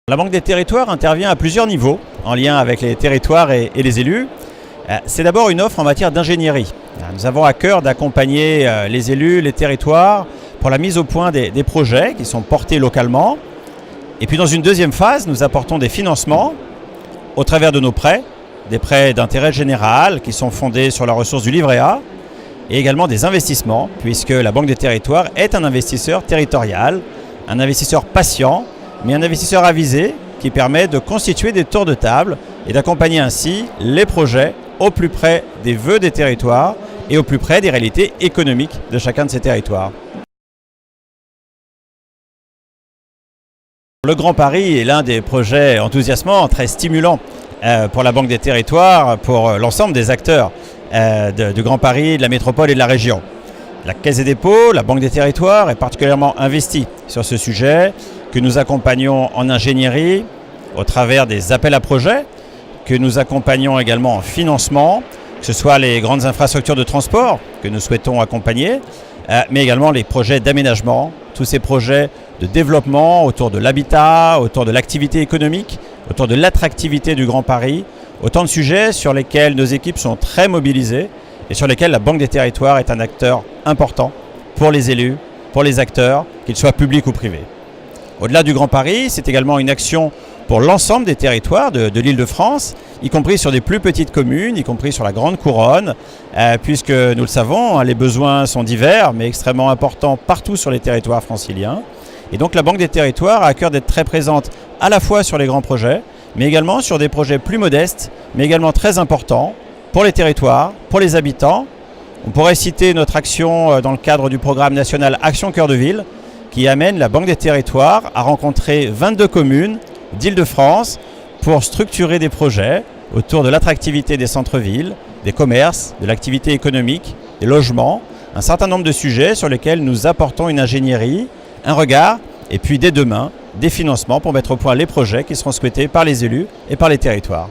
La Banque des territoires intervient à plusieurs niveaux, en lien avec les territoires et les élus. C'est d'abord une offre en matière d'ingénierie. Nous avons à cœur d'accompagner les élus, les territoires, pour la mise au point des projets qui sont portés localement. Et puis dans une deuxième phase, nous apportons des financements au travers de nos prêts, des prêts d'intérêt général qui sont fondés sur la ressource du livret A, et également des investissements, puisque la Banque des territoires est un investisseur territorial, un investisseur patient, mais un investisseur avisé qui permet de constituer des tours de table et d'accompagner ainsi les projets au plus près des vœux des territoires et au plus près des réalités économiques de chacun de ces territoires. Le Grand Paris est l'un des projets enthousiasmants, très stimulants pour la Banque des territoires, pour l'ensemble des acteurs du Grand Paris, de la métropole et de la région. La Caisse des dépôts, la Banque des territoires est particulièrement investie sur ce sujet, que nous accompagnons en ingénierie au travers des appels à projets, que nous accompagnons également en financement, que ce soit les grandes infrastructures de transport que nous souhaitons accompagner, mais également les projets d'aménagement, tous ces projets de développement autour de l'habitat, autour de l'activité économique, autour de l'attractivité du Grand Paris, autant de sujets sur lesquels nos équipes sont très mobilisées et sur lesquels la Banque des territoires est un acteur important pour les élus, pour les acteurs, qu'ils soient publics ou privés. Au-delà du Grand Paris, c'est également une action pour l'ensemble des territoires de l'Île-de-France, y compris sur des plus petites communes, y compris sur la Grande Couronne, puisque nous le savons, les besoins sont divers, mais extrêmement importants partout sur les territoires franciliens. Et donc la Banque des territoires a à cœur d'être très présente à la fois sur les grands projets, mais également sur des projets plus modestes, mais également très importants pour les territoires, pour les habitants. On pourrait citer notre action dans le cadre du programme national Action Cœur de Ville, qui amène la Banque des territoires à rencontrer 22 communes d'Île-de-France pour structurer des projets autour de l'attractivité des centres-villes, des commerces, de l'activité économique, des logements, un certain nombre de sujets sur lesquels nous apportons une ingénierie, un regard et puis dès demain, des financements pour mettre au point les projets qui seront souhaités par les élus et par les territoires.